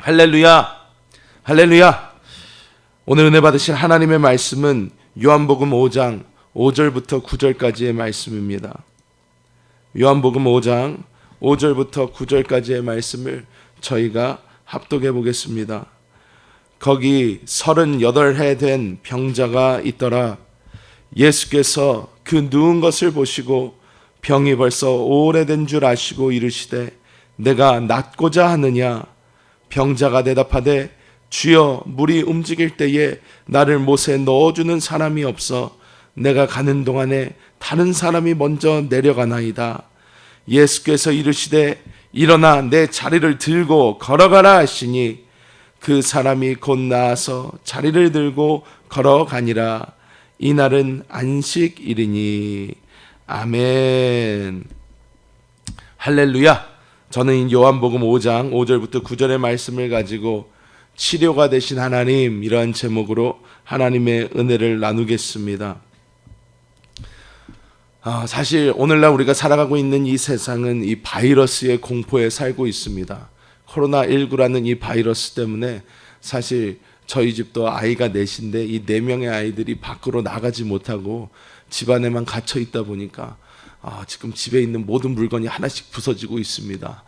할렐루야, 할렐루야. 오늘 은혜 받으실 하나님의 말씀은 요한복음 5장 5절부터 9절까지의 말씀입니다. 요한복음 5장 5절부터 9절까지의 말씀을 저희가 합독해 보겠습니다. 거기 38해 된 병자가 있더라. 예수께서 그 누운 것을 보시고 병이 벌써 오래된 줄 아시고 이르시되 내가 낫고자 하느냐. 병자가 대답하되 주여, 물이 움직일 때에 나를 못에 넣어주는 사람이 없어 내가 가는 동안에 다른 사람이 먼저 내려가나이다. 예수께서 이르시되 일어나 내 자리를 들고 걸어가라 하시니 그 사람이 곧 나아서 자리를 들고 걸어가니라. 이날은 안식일이니. 아멘. 할렐루야. 저는 요한복음 5장 5절부터 9절의 말씀을 가지고 치료가 되신 하나님, 이러한 제목으로 하나님의 은혜를 나누겠습니다. 사실 오늘날 우리가 살아가고 있는 이 세상은 이 바이러스의 공포에 살고 있습니다. 코로나19라는 이 바이러스 때문에 사실 저희 집도 아이가 넷인데 이 4명의 아이들이 밖으로 나가지 못하고 집 안에만 갇혀 있다 보니까 지금 집에 있는 모든 물건이 하나씩 부서지고 있습니다.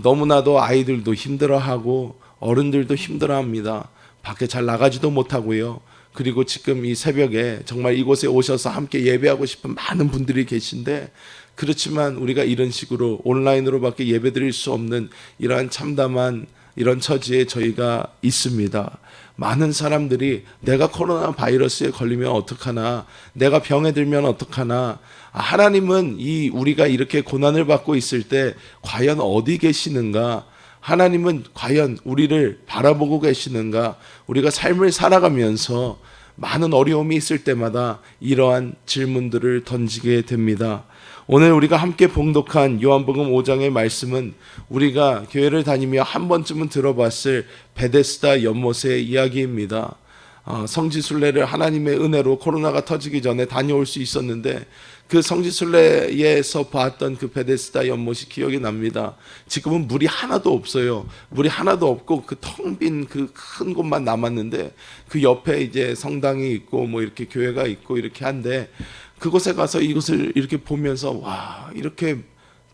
너무나도 아이들도 힘들어하고 어른들도 힘들어합니다. 밖에 잘 나가지도 못하고요. 그리고 지금 이 새벽에 정말 이곳에 오셔서 함께 예배하고 싶은 많은 분들이 계신데, 그렇지만 우리가 이런 식으로 온라인으로밖에 예배드릴 수 없는 이러한 참담한 이런 처지에 저희가 있습니다. 많은 사람들이 내가 코로나 바이러스에 걸리면 어떡하나, 내가 병에 들면 어떡하나. 하나님은 우리가 이렇게 고난을 받고 있을 때 과연 어디 계시는가? 하나님은 과연 우리를 바라보고 계시는가? 우리가 삶을 살아가면서 많은 어려움이 있을 때마다 이러한 질문들을 던지게 됩니다. 오늘 우리가 함께 봉독한 요한복음 5장의 말씀은 우리가 교회를 다니며 한 번쯤은 들어봤을 베데스다 연못의 이야기입니다. 성지순례를 하나님의 은혜로 코로나가 터지기 전에 다녀올 수 있었는데, 그 성지순례에서 봤던 그 베데스다 연못이 기억이 납니다. 지금은 물이 하나도 없어요. 물이 하나도 없고 그 텅 빈 그 큰 곳만 남았는데, 그 옆에 이제 성당이 있고 뭐 이렇게 교회가 있고 이렇게 한데, 그곳에 가서 이것을 이렇게 보면서 와, 이렇게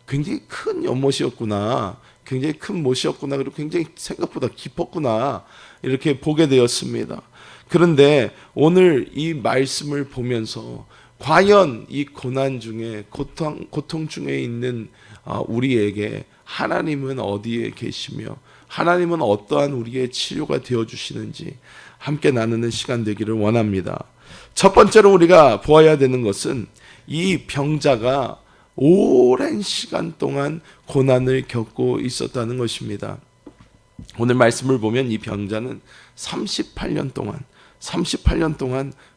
굉장히 큰 연못이었구나, 굉장히 큰 못이었구나, 그리고 굉장히 생각보다 깊었구나, 이렇게 보게 되었습니다. 그런데 오늘 이 말씀을 보면서 과연 이 고난 중에 고통 중에 있는 우리에게 하나님은 어디에 계시며 하나님은 어떠한 우리의 치료가 되어주시는지 함께 나누는 시간 되기를 원합니다. 첫 번째로 우리가 보아야 되는 것은 이 병자가 오랜 시간 동안 고난을 겪고 있었다는 것입니다. 오늘 말씀을 보면 이 병자는 38년 동안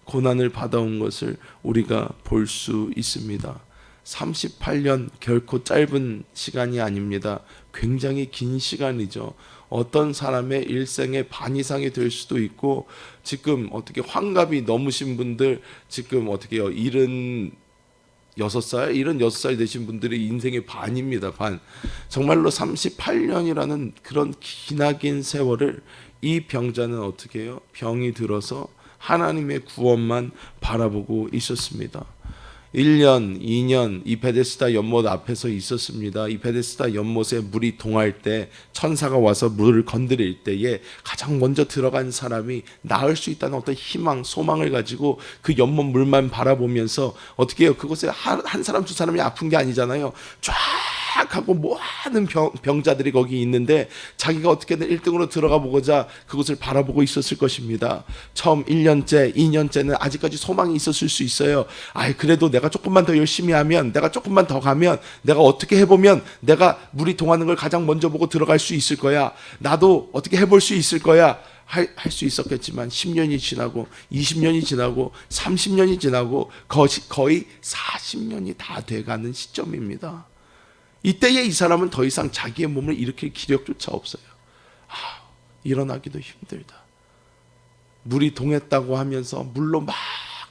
고난을 받아온 것을 우리가 볼 수 있습니다. 38년 결코 짧은 시간이 아닙니다. 굉장히 긴 시간이죠. 어떤 사람의 일생의 반 이상이 될 수도 있고, 지금 어떻게 환갑이 넘으신 분들, 지금 어떻게 76살 되신 분들의 인생의 반입니다. 반. 정말로 38년이라는 그런 기나긴 세월을 이 병자는 어떻게 해요? 병이 들어서 하나님의 구원만 바라보고 있었습니다. 1년, 2년 이 베데스다 연못 앞에서 있었습니다. 이 베데스다 연못에 물이 동할 때, 천사가 와서 물을 건드릴 때에 가장 먼저 들어간 사람이 나을 수 있다는 어떤 희망, 소망을 가지고 그 연못 물만 바라보면서 어떻게 해요? 그곳에 한 사람 두 사람이 아픈 게 아니잖아요. 쫙 하고 많은 병자들이 거기 있는데 자기가 어떻게든 1등으로 들어가 보고자 그곳을 바라보고 있었을 것입니다. 처음 1년째, 2년째는 아직까지 소망이 있었을 수 있어요. 그래도 내가 조금만 더 열심히 하면, 내가 조금만 더 가면, 내가 어떻게 해보면 내가 물이 동하는 걸 가장 먼저 보고 들어갈 수 있을 거야. 나도 어떻게 해볼 수 있을 거야. 할 수 있었겠지만 10년이 지나고 20년이 지나고 30년이 지나고 거의 40년이 다 돼가는 시점입니다. 이때에 이 사람은 더 이상 자기의 몸을 일으킬 기력조차 없어요. 일어나기도 힘들다. 물이 동했다고 하면서 물로 막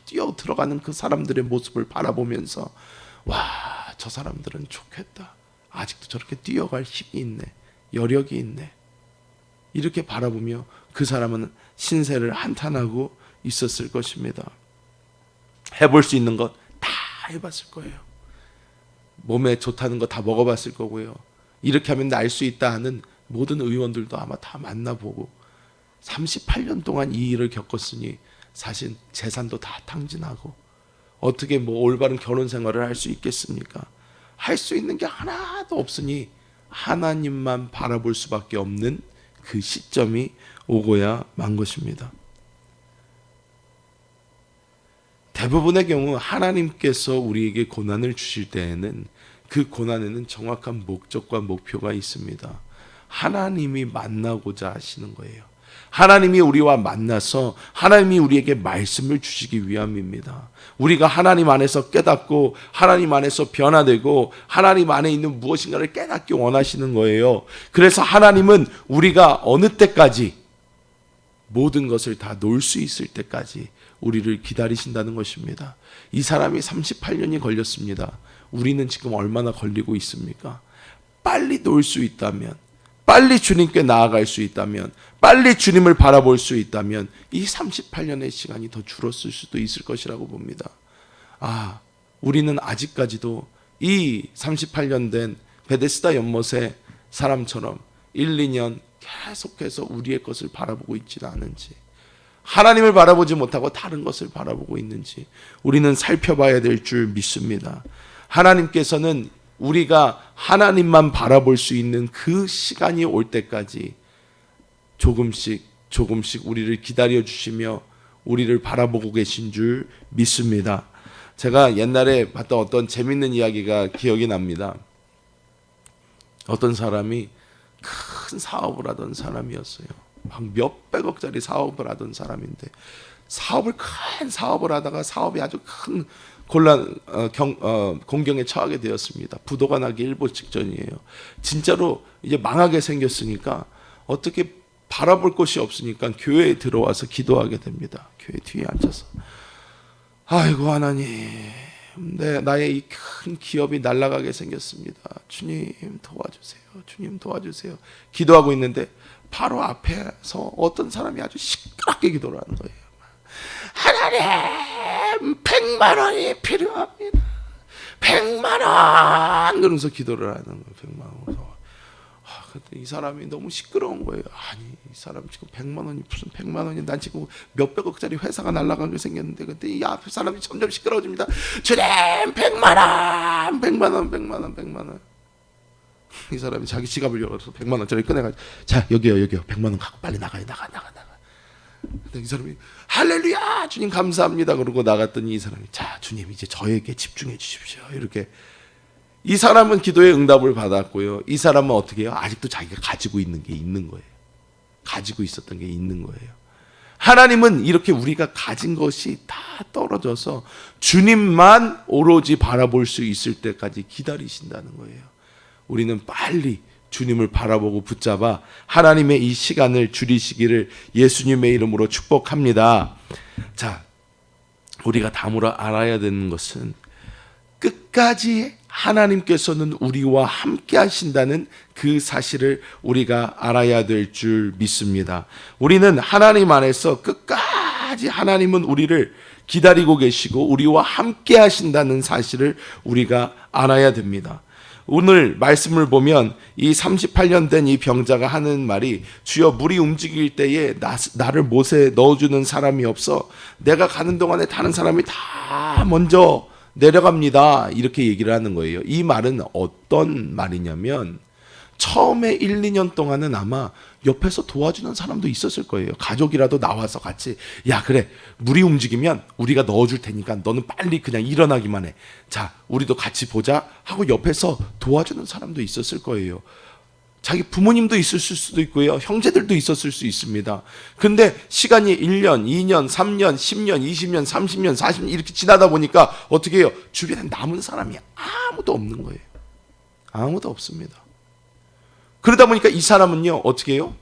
뛰어 들어가는 그 사람들의 모습을 바라보면서 와, 저 사람들은 좋겠다. 아직도 저렇게 뛰어갈 힘이 있네. 여력이 있네. 이렇게 바라보며 그 사람은 신세를 한탄하고 있었을 것입니다. 해볼 수 있는 것 다 해봤을 거예요. 몸에 좋다는 거 다 먹어봤을 거고요. 이렇게 하면 날 수 있다 하는 모든 의원들도 아마 다 만나보고 38년 동안 이 일을 겪었으니 사실 재산도 다 탕진하고 어떻게 뭐 올바른 결혼 생활을 할 수 있겠습니까? 할 수 있는 게 하나도 없으니 하나님만 바라볼 수밖에 없는 그 시점이 오고야 만 것입니다. 대부분의 경우 하나님께서 우리에게 고난을 주실 때에는 그 고난에는 정확한 목적과 목표가 있습니다. 하나님이 만나고자 하시는 거예요. 하나님이 우리와 만나서 하나님이 우리에게 말씀을 주시기 위함입니다. 우리가 하나님 안에서 깨닫고 하나님 안에서 변화되고 하나님 안에 있는 무엇인가를 깨닫기 원하시는 거예요. 그래서 하나님은 우리가 어느 때까지 모든 것을 다 놓을 수 있을 때까지 우리를 기다리신다는 것입니다. 이 사람이 38년이 걸렸습니다. 우리는 지금 얼마나 걸리고 있습니까? 빨리 놓을 수 있다면, 빨리 주님께 나아갈 수 있다면, 빨리 주님을 바라볼 수 있다면 이 38년의 시간이 더 줄었을 수도 있을 것이라고 봅니다. 우리는 아직까지도 이 38년 된 베데스다 연못의 사람처럼 1, 2년 계속해서 우리의 것을 바라보고 있지는 않은지, 하나님을 바라보지 못하고 다른 것을 바라보고 있는지 우리는 살펴봐야 될 줄 믿습니다. 하나님께서는 우리가 하나님만 바라볼 수 있는 그 시간이 올 때까지 조금씩 우리를 기다려 주시며 우리를 바라보고 계신 줄 믿습니다. 제가 옛날에 봤던 어떤 재밌는 이야기가 기억이 납니다. 어떤 사람이 큰 사업을 하던 사람이었어요. 막 몇백억짜리 사업을 하던 사람인데 큰 사업을 하다가 사업이 아주 큰 공경에 처하게 되었습니다. 부도가 나기 일보 직전이에요. 진짜로 이제 망하게 생겼으니까 어떻게 바라볼 곳이 없으니까 교회에 들어와서 기도하게 됩니다. 교회 뒤에 앉아서 아이고 하나님, 나의 이 큰 기업이 날아가게 생겼습니다. 주님 도와주세요. 주님 도와주세요. 기도하고 있는데 바로 앞에서 어떤 사람이 아주 시끄럽게 기도를 하는 거예요. 하나님 100만 원이 필요합니다. 100만 원 그러면서 기도를 하는 거예요. 100만 원. 이 사람이 너무 시끄러운 거예요. 아니 이 사람 지금 100만 원이 무슨 100만 원이, 난 지금 몇백억짜리 회사가 날아가게 생겼는데 근데 이 앞에 사람이 점점 시끄러워집니다. 주님 100만 원 100만 원 100만 원 100만 원. 이 사람이 자기 지갑을 열어서 100만 원짜리 꺼내가지고 자 여기요 100만 원 갖고 빨리 나가. 근데 이 사람이 할렐루야 주님 감사합니다 그러고 나갔더니 이 사람이 자 주님 이제 저에게 집중해 주십시오. 이렇게 이 사람은 기도의 응답을 받았고요. 이 사람은 어떻게 해요? 아직도 자기가 가지고 있는 게 있는 거예요. 가지고 있었던 게 있는 거예요. 하나님은 이렇게 우리가 가진 것이 다 떨어져서 주님만 오로지 바라볼 수 있을 때까지 기다리신다는 거예요. 우리는 빨리 주님을 바라보고 붙잡아 하나님의 이 시간을 줄이시기를 예수님의 이름으로 축복합니다. 자, 우리가 다음으로 알아야 되는 것은 끝까지 하나님께서는 우리와 함께 하신다는 그 사실을 우리가 알아야 될 줄 믿습니다. 우리는 하나님 안에서 끝까지 하나님은 우리를 기다리고 계시고 우리와 함께 하신다는 사실을 우리가 알아야 됩니다. 오늘 말씀을 보면 이 38년 된 이 병자가 하는 말이 주여 물이 움직일 때에 나를 못에 넣어주는 사람이 없어 내가 가는 동안에 다른 사람이 다 먼저 내려갑니다. 이렇게 얘기를 하는 거예요. 이 말은 어떤 말이냐면 처음에 1, 2년 동안은 아마 옆에서 도와주는 사람도 있었을 거예요. 가족이라도 나와서 같이 야 그래 물이 움직이면 우리가 넣어줄 테니까 너는 빨리 그냥 일어나기만 해. 자 우리도 같이 보자 하고 옆에서 도와주는 사람도 있었을 거예요. 자기 부모님도 있었을 수도 있고요. 형제들도 있었을 수 있습니다. 근데 시간이 1년, 2년, 3년, 10년, 20년, 30년, 40년 이렇게 지나다 보니까 어떻게 해요? 주변에 남은 사람이 아무도 없는 거예요. 아무도 없습니다. 그러다 보니까 이 사람은요 어떻게 해요?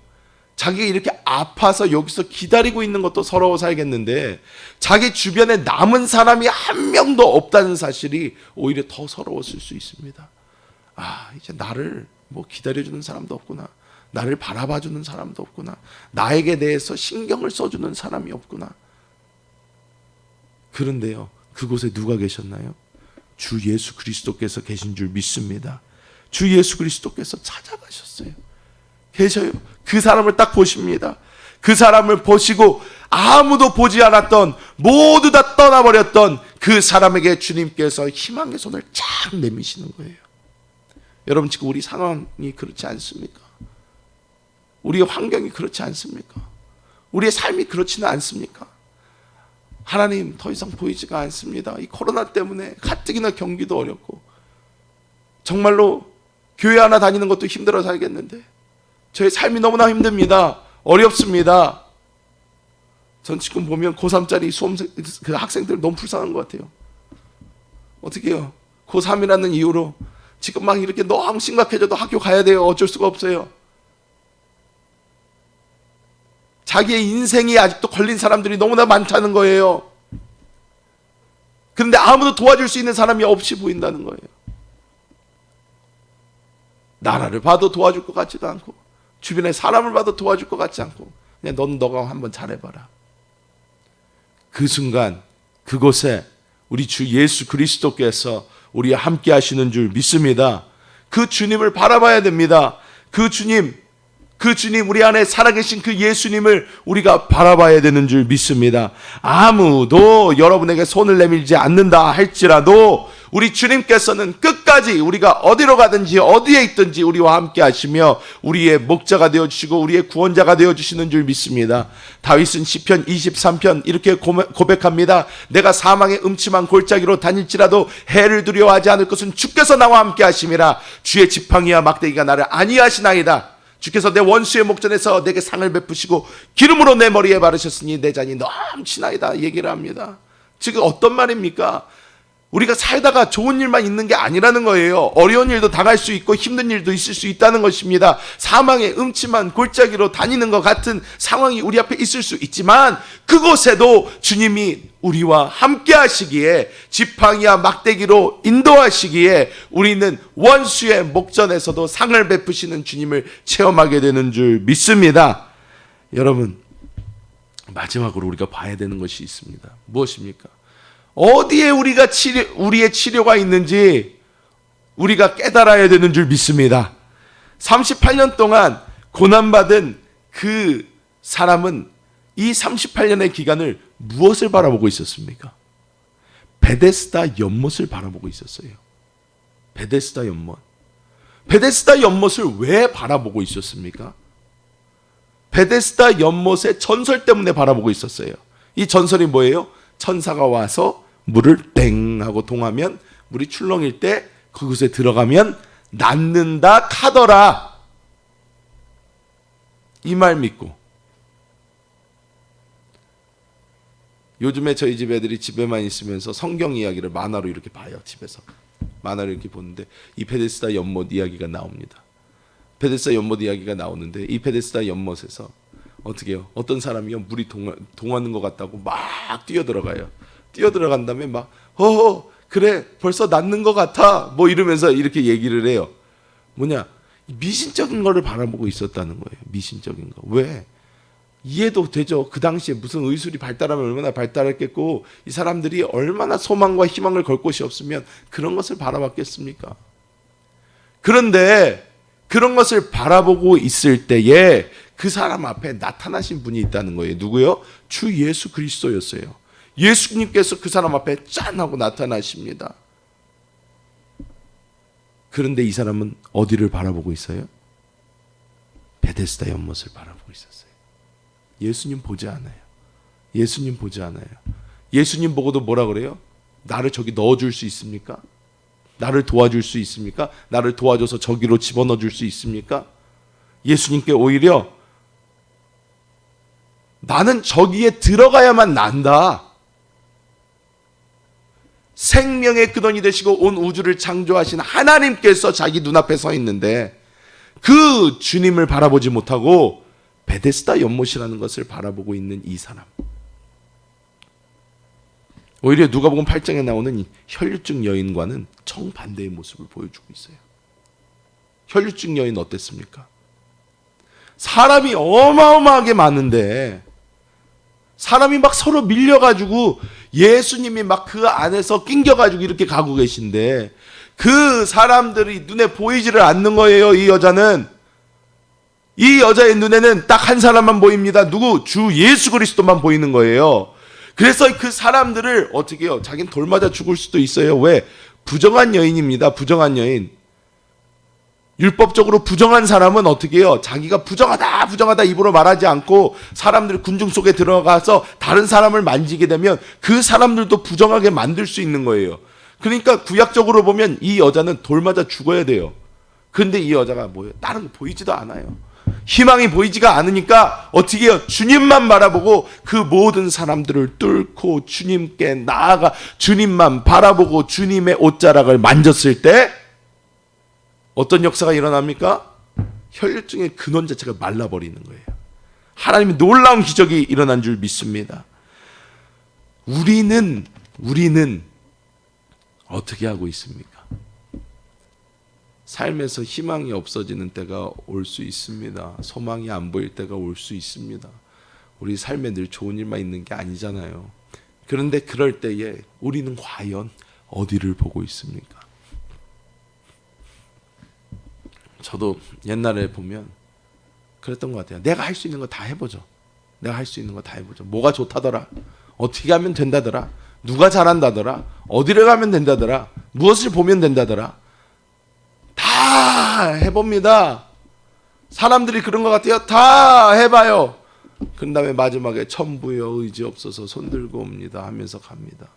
자기가 이렇게 아파서 여기서 기다리고 있는 것도 서러워 살겠는데 자기 주변에 남은 사람이 한 명도 없다는 사실이 오히려 더 서러웠을 수 있습니다. 이제 나를 뭐 기다려주는 사람도 없구나. 나를 바라봐주는 사람도 없구나. 나에게 대해서 신경을 써주는 사람이 없구나. 그런데요, 그곳에 누가 계셨나요? 주 예수 그리스도께서 계신 줄 믿습니다. 주 예수 그리스도께서 찾아가셨어요. 계셔요. 그 사람을 딱 보십니다. 그 사람을 보시고 아무도 보지 않았던, 모두 다 떠나버렸던 그 사람에게 주님께서 희망의 손을 쫙 내미시는 거예요. 여러분, 지금 우리 상황이 그렇지 않습니까? 우리의 환경이 그렇지 않습니까? 우리의 삶이 그렇지는 않습니까? 하나님 더 이상 보이지가 않습니다. 이 코로나 때문에 가뜩이나 경기도 어렵고 정말로 교회 하나 다니는 것도 힘들어 살겠는데 저의 삶이 너무나 힘듭니다. 어렵습니다. 전 지금 보면 고3짜리 수험생, 그 학생들 너무 불쌍한 것 같아요. 어떻게 해요? 고3이라는 이유로 지금 막 이렇게 너무 심각해져도 학교 가야 돼요. 어쩔 수가 없어요. 자기의 인생이 아직도 걸린 사람들이 너무나 많다는 거예요. 그런데 아무도 도와줄 수 있는 사람이 없이 보인다는 거예요. 나라를 봐도 도와줄 것 같지도 않고 주변에 사람을 봐도 도와줄 것 같지 않고 그냥 넌 너가 한번 잘해봐라. 그 순간 그곳에 우리 주 예수 그리스도께서 우리와 함께 하시는 줄 믿습니다. 그 주님을 바라봐야 됩니다. 그 주님 우리 안에 살아계신 그 예수님을 우리가 바라봐야 되는 줄 믿습니다. 아무도 여러분에게 손을 내밀지 않는다 할지라도 우리 주님께서는 끝까지 우리가 어디로 가든지 어디에 있든지 우리와 함께 하시며 우리의 목자가 되어주시고 우리의 구원자가 되어주시는 줄 믿습니다. 다윗은 시편 23편 이렇게 고백합니다. 내가 사망의 음침한 골짜기로 다닐지라도 해를 두려워하지 않을 것은 주께서 나와 함께 하심이라. 주의 지팡이와 막대기가 나를 안위하시나이다. 주께서 내 원수의 목전에서 내게 상을 베푸시고 기름으로 내 머리에 바르셨으니 내 잔이 넘치나이다 얘기를 합니다. 지금 어떤 말입니까? 우리가 살다가 좋은 일만 있는 게 아니라는 거예요. 어려운 일도 당할 수 있고 힘든 일도 있을 수 있다는 것입니다. 사망의 음침한 골짜기로 다니는 것 같은 상황이 우리 앞에 있을 수 있지만 그곳에도 주님이 우리와 함께 하시기에 지팡이와 막대기로 인도하시기에 우리는 원수의 목전에서도 상을 베푸시는 주님을 체험하게 되는 줄 믿습니다. 여러분, 마지막으로 우리가 봐야 되는 것이 있습니다. 무엇입니까? 어디에 우리의 치료가 있는지 우리가 깨달아야 되는 줄 믿습니다. 38년 동안 고난받은 그 사람은 이 38년의 기간을 무엇을 바라보고 있었습니까? 베데스다 연못을 바라보고 있었어요. 베데스다 연못. 베데스다 연못을 왜 바라보고 있었습니까? 베데스다 연못의 전설 때문에 바라보고 있었어요. 이 전설이 뭐예요? 천사가 와서 물을 땡 하고 동하면 물이 출렁일 때 그곳에 들어가면 낫는다 카더라. 이 말 믿고 요즘에 저희 집 애들이 집에만 있으면서 성경 이야기를 만화로 이렇게 봐요. 집에서 만화를 이렇게 보는데 이 베데스다 연못 이야기가 나옵니다. 베데스다 연못 이야기가 나오는데 이 베데스다 연못에서 어떻게 해요? 어떤 사람이요 물이 동하는 것 같다고 막 뛰어들어가요. 뛰어들어간 다음에 막 그래 벌써 낫는 것 같아 뭐 이러면서 이렇게 얘기를 해요. 뭐냐, 미신적인 거를 바라보고 있었다는 거예요. 미신적인 거. 왜? 이해도 되죠. 그 당시에 무슨 의술이 발달하면 얼마나 발달했겠고 이 사람들이 얼마나 소망과 희망을 걸 곳이 없으면 그런 것을 바라봤겠습니까? 그런데 그런 것을 바라보고 있을 때에 그 사람 앞에 나타나신 분이 있다는 거예요. 누구요? 주 예수 그리스도였어요. 예수님께서 그 사람 앞에 짠 하고 나타나십니다. 그런데 이 사람은 어디를 바라보고 있어요? 베데스다 연못을 바라보고 있었어요. 예수님 보지 않아요. 예수님 보지 않아요. 예수님 보고도 뭐라 그래요? 나를 저기 넣어줄 수 있습니까? 나를 도와줄 수 있습니까? 나를 도와줘서 저기로 집어넣어 줄 수 있습니까? 예수님께 오히려 나는 저기에 들어가야만 난다. 생명의 근원이 되시고 온 우주를 창조하신 하나님께서 자기 눈앞에 서 있는데 그 주님을 바라보지 못하고 베데스다 연못이라는 것을 바라보고 있는 이 사람. 오히려 누가복음 8장에 나오는 이 혈류증 여인과는 정반대의 모습을 보여주고 있어요. 혈류증 여인 어땠습니까? 사람이 어마어마하게 많은데 사람이 막 서로 밀려가지고 예수님이 막 그 안에서 낑겨가지고 이렇게 가고 계신데 그 사람들이 눈에 보이지를 않는 거예요. 이 여자는, 이 여자의 눈에는 딱 한 사람만 보입니다. 누구? 주 예수 그리스도만 보이는 거예요. 그래서 그 사람들을 어떻게 해요? 자기는 돌 맞아 죽을 수도 있어요. 왜? 부정한 여인입니다. 부정한 여인. 율법적으로 부정한 사람은 어떻게 해요? 자기가 부정하다 부정하다 입으로 말하지 않고 사람들이 군중 속에 들어가서 다른 사람을 만지게 되면 그 사람들도 부정하게 만들 수 있는 거예요. 그러니까 구약적으로 보면 이 여자는 돌 맞아 죽어야 돼요. 그런데 이 여자가 뭐예요? 다른 거 보이지도 않아요. 희망이 보이지가 않으니까 어떻게 해요? 주님만 바라보고 그 모든 사람들을 뚫고 주님께 나아가 주님만 바라보고 주님의 옷자락을 만졌을 때 어떤 역사가 일어납니까? 혈류증의 근원 자체가 말라버리는 거예요. 하나님의 놀라운 기적이 일어난 줄 믿습니다. 우리는 어떻게 하고 있습니까? 삶에서 희망이 없어지는 때가 올 수 있습니다. 소망이 안 보일 때가 올 수 있습니다. 우리 삶에 늘 좋은 일만 있는 게 아니잖아요. 그런데 그럴 때에 우리는 과연 어디를 보고 있습니까? 저도 옛날에 보면 그랬던 것 같아요. 내가 할 수 있는 거 다 해보죠. 내가 할 수 있는 거 다 해보죠. 뭐가 좋다더라? 어떻게 하면 된다더라? 누가 잘한다더라? 어디를 가면 된다더라? 무엇을 보면 된다더라? 다 해봅니다. 사람들이 그런 것 같아요. 다 해봐요. 그 다음에 마지막에 천부여 의지 없어서 손들고 옵니다 하면서 갑니다.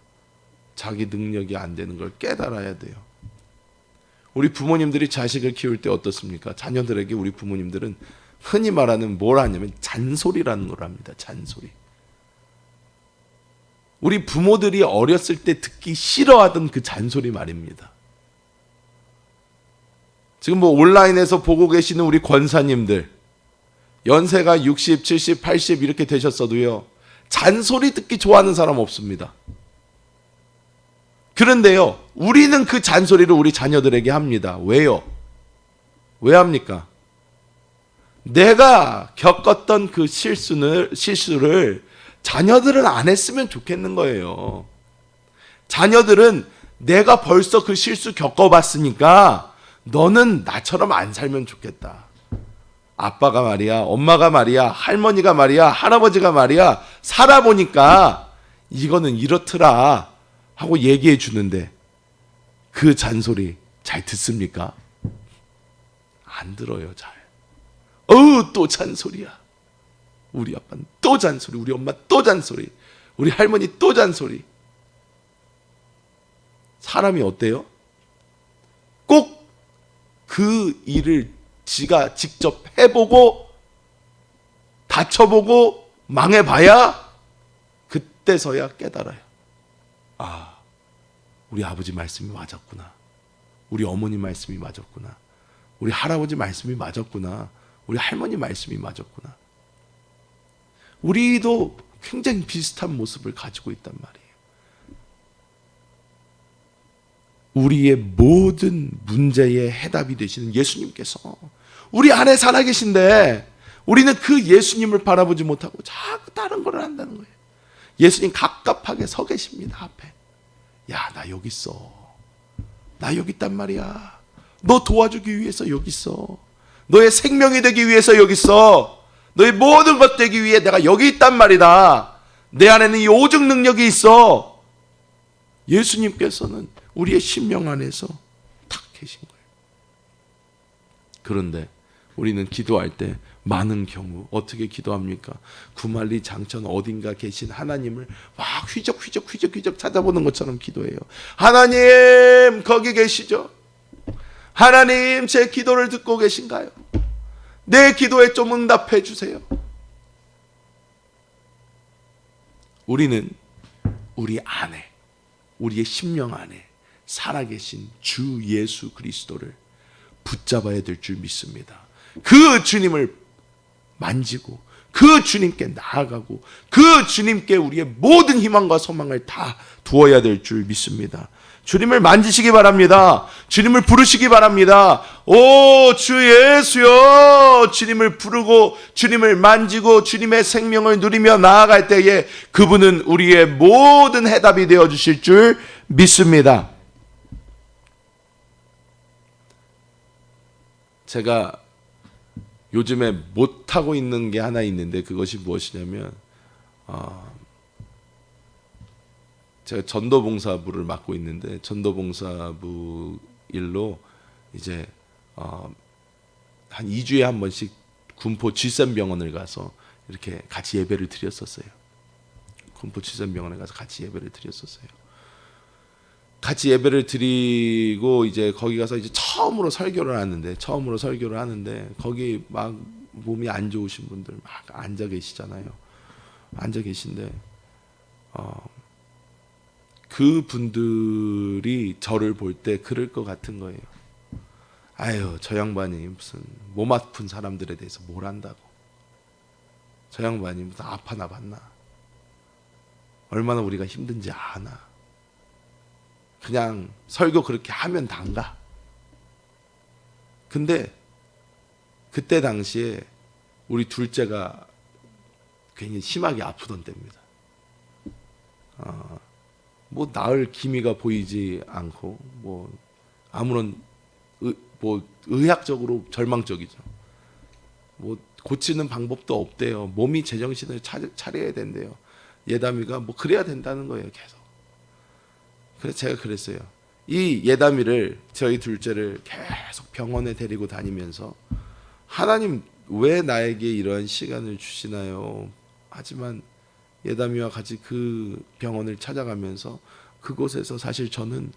자기 능력이 안 되는 걸 깨달아야 돼요. 우리 부모님들이 자식을 키울 때 어떻습니까? 자녀들에게 우리 부모님들은 흔히 말하는 뭘 하냐면 잔소리라는 걸 합니다. 잔소리. 우리 부모들이 어렸을 때 듣기 싫어하던 그 잔소리 말입니다. 지금 뭐 온라인에서 보고 계시는 우리 권사님들 연세가 60, 70, 80 이렇게 되셨어도요 잔소리 듣기 좋아하는 사람 없습니다. 그런데요 우리는 그 잔소리를 우리 자녀들에게 합니다. 왜요? 왜 합니까? 내가 겪었던 그 실수를 자녀들은 안 했으면 좋겠는 거예요. 자녀들은 내가 벌써 그 실수 겪어봤으니까 너는 나처럼 안 살면 좋겠다. 아빠가 말이야, 엄마가 말이야, 할머니가 말이야, 할아버지가 말이야 살아보니까 이거는 이렇더라 하고 얘기해 주는데 그 잔소리 잘 듣습니까? 안 들어요. 잘. 또 잔소리야. 우리 아빠는 또 잔소리, 우리 엄마 또 잔소리, 우리 할머니 또 잔소리. 사람이 어때요? 꼭 그 일을 지가 직접 해보고 다쳐보고 망해봐야 그때서야 깨달아요. 아, 우리 아버지 말씀이 맞았구나. 우리 어머니 말씀이 맞았구나. 우리 할아버지 말씀이 맞았구나. 우리 할머니 말씀이 맞았구나. 우리도 굉장히 비슷한 모습을 가지고 있단 말이에요. 우리의 모든 문제의 해답이 되시는 예수님께서 우리 안에 살아계신데 우리는 그 예수님을 바라보지 못하고 자꾸 다른 걸 한다는 거예요. 예수님 갑갑하게 서 계십니다. 앞에. 야, 나 여기 있어. 나 여기 있단 말이야. 너 도와주기 위해서 여기 있어. 너의 생명이 되기 위해서 여기 있어. 너의 모든 것 되기 위해 내가 여기 있단 말이다. 내 안에는 이 오직 능력이 있어. 예수님께서는 우리의 심령 안에서 탁 계신 거예요. 그런데 우리는 기도할 때 많은 경우 어떻게 기도합니까? 구만리 장천 어딘가 계신 하나님을 막 휘적 찾아보는 것처럼 기도해요. 하나님 거기 계시죠? 하나님 제 기도를 듣고 계신가요? 내 기도에 좀 응답해 주세요. 우리는 우리 안에, 우리의 심령 안에 살아계신 주 예수 그리스도를 붙잡아야 될 줄 믿습니다. 그 주님을 만지고 그 주님께 나아가고 그 주님께 우리의 모든 희망과 소망을 다 두어야 될 줄 믿습니다. 주님을 만지시기 바랍니다. 주님을 부르시기 바랍니다. 오, 주 예수여! 주님을 부르고 주님을 만지고 주님의 생명을 누리며 나아갈 때에 그분은 우리의 모든 해답이 되어주실 줄 믿습니다. 제가 요즘에 못하고 있는 게 하나 있는데 그것이 무엇이냐면 제가 전도봉사부를 맡고 있는데 전도봉사부 일로 이제 한 2주에 한 번씩 군포 G3병원을 가서 이렇게 같이 예배를 드렸었어요. 군포 G3병원에 가서 같이 예배를 드렸었어요. 같이 예배를 드리고 이제 거기 가서 이제 처음으로 설교를 하는데 거기 막 몸이 안 좋으신 분들 막 앉아 계시잖아요. 앉아 계신데 그 분들이 저를 볼 때 그럴 것 같은 거예요. 아유, 저 양반이 무슨 몸 아픈 사람들에 대해서 뭘 안다고. 저 양반이 무슨 아파나 봤나. 얼마나 우리가 힘든지 아나. 그냥 설교 그렇게 하면 단가. 근데 그때 당시에 우리 둘째가 괜히 심하게 아프던 때입니다. 뭐 나을 기미가 보이지 않고 뭐 아무런 의학적으로 절망적이죠. 뭐 고치는 방법도 없대요. 몸이 제정신을 차려야 된대요. 예담이가 뭐 그래야 된다는 거예요, 계속. 그래서 제가 그랬어요. 이 예담이를, 저희 둘째를 계속 병원에 데리고 다니면서 하나님 왜 나에게 이러한 시간을 주시나요? 하지만 예담이와 같이 그 병원을 찾아가면서 그곳에서 사실 저는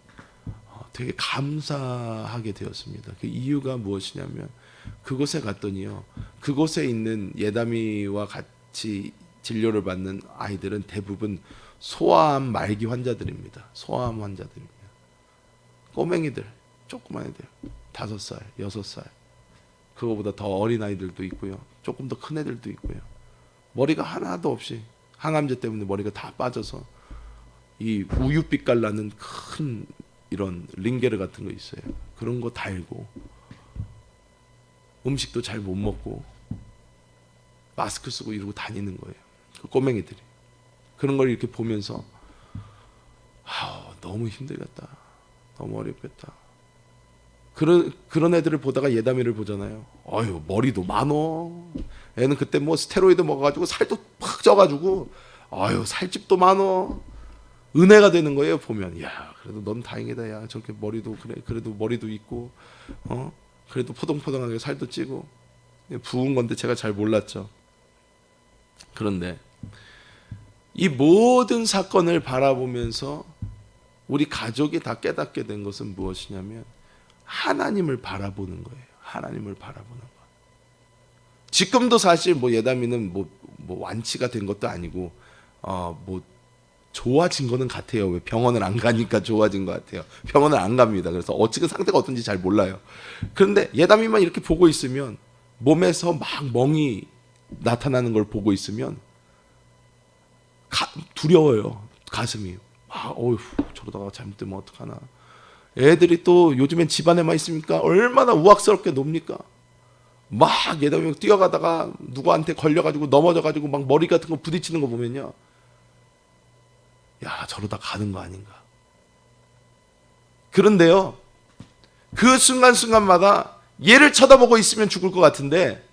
되게 감사하게 되었습니다. 그 이유가 무엇이냐면 그곳에 갔더니요, 그곳에 있는 예담이와 같이 진료를 받는 아이들은 대부분 소아암 말기 환자들입니다. 소아암 환자들입니다. 꼬맹이들, 조그만 애들, 5살, 6살, 그거보다 더 어린 아이들도 있고요, 조금 더 큰 애들도 있고요. 머리가 하나도 없이 항암제 때문에 머리가 다 빠져서 이 우유빛깔 나는 큰 이런 링게르 같은 거 있어요. 그런 거 달고 음식도 잘 못 먹고 마스크 쓰고 이러고 다니는 거예요. 그 꼬맹이들이. 그런 걸 이렇게 보면서 너무 힘들겠다. 너무 어렵겠다. 그런 애들을 보다가 예담이를 보잖아요. 아유, 머리도 많어. 애는 그때 뭐 스테로이드 먹어가지고 살도 팍 쪄가지고 아유, 살집도 많어. 은혜가 되는 거예요, 보면. 야, 그래도 넌 다행이다. 야, 저렇게 머리도 그래도 머리도 있고, 그래도 포동포동하게 살도 찌고. 부은 건데 제가 잘 몰랐죠. 그런데 이 모든 사건을 바라보면서 우리 가족이 다 깨닫게 된 것은 무엇이냐면 하나님을 바라보는 거예요. 하나님을 바라보는 것. 지금도 사실 뭐 예담이는 뭐 완치가 된 것도 아니고 뭐 좋아진 거는 같아요. 왜 병원을 안 가니까 좋아진 것 같아요. 병원을 안 갑니다. 그래서 어찌그 상태가 어떤지 잘 몰라요. 그런데 예담이만 이렇게 보고 있으면 몸에서 막 멍이 나타나는 걸 보고 있으면 두려워요. 가슴이. 어휴, 저러다가 잘못되면 어떡하나. 애들이 또 요즘엔 집안에만 있으니까 얼마나 우악스럽게 놉니까? 막 예담이 뛰어가다가 누구한테 걸려가지고 넘어져가지고 막 머리 같은 거 부딪히는 거 보면요, 야, 저러다 가는 거 아닌가. 그런데요, 그 순간순간마다 얘를 쳐다보고 있으면 죽을 것 같은데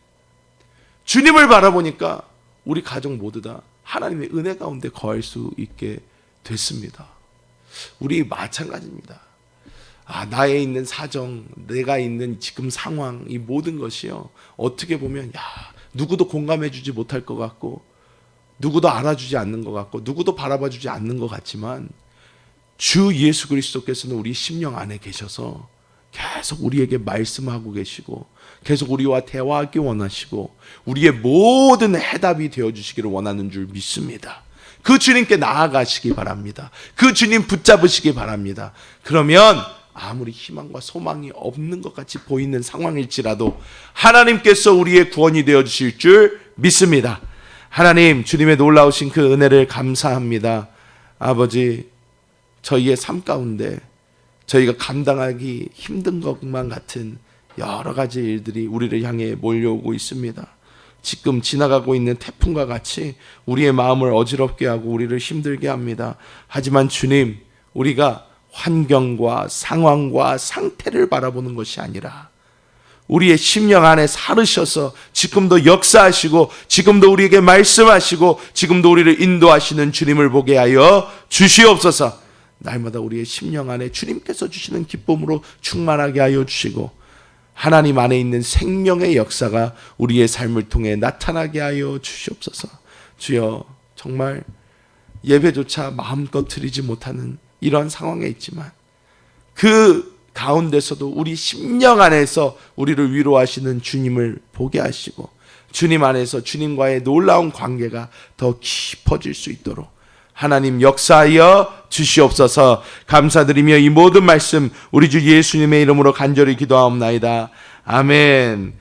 주님을 바라보니까 우리 가족 모두 다 하나님의 은혜 가운데 거할 수 있게 됐습니다. 우리 마찬가지입니다. 나에 있는 사정, 내가 있는 지금 상황, 이 모든 것이요, 어떻게 보면 누구도 공감해주지 못할 것 같고 누구도 알아주지 않는 것 같고 누구도 바라봐주지 않는 것 같지만 주 예수 그리스도께서는 우리 심령 안에 계셔서 계속 우리에게 말씀하고 계시고 계속 우리와 대화하기 원하시고 우리의 모든 해답이 되어주시기를 원하는 줄 믿습니다. 그 주님께 나아가시기 바랍니다. 그 주님 붙잡으시기 바랍니다. 그러면 아무리 희망과 소망이 없는 것 같이 보이는 상황일지라도 하나님께서 우리의 구원이 되어주실 줄 믿습니다. 하나님, 주님의 놀라우신 그 은혜를 감사합니다. 아버지, 저희의 삶 가운데 저희가 감당하기 힘든 것만 같은 여러 가지 일들이 우리를 향해 몰려오고 있습니다. 지금 지나가고 있는 태풍과 같이 우리의 마음을 어지럽게 하고 우리를 힘들게 합니다. 하지만 주님, 우리가 환경과 상황과 상태를 바라보는 것이 아니라 우리의 심령 안에 살으셔서 지금도 역사하시고 지금도 우리에게 말씀하시고 지금도 우리를 인도하시는 주님을 보게 하여 주시옵소서. 날마다 우리의 심령 안에 주님께서 주시는 기쁨으로 충만하게 하여 주시고 하나님 안에 있는 생명의 역사가 우리의 삶을 통해 나타나게 하여 주시옵소서. 주여, 정말 예배조차 마음껏 드리지 못하는 이런 상황에 있지만 그 가운데서도 우리 심령 안에서 우리를 위로하시는 주님을 보게 하시고 주님 안에서 주님과의 놀라운 관계가 더 깊어질 수 있도록 하나님 역사하여 주시옵소서. 감사드리며 이 모든 말씀 우리 주 예수님의 이름으로 간절히 기도하옵나이다. 아멘.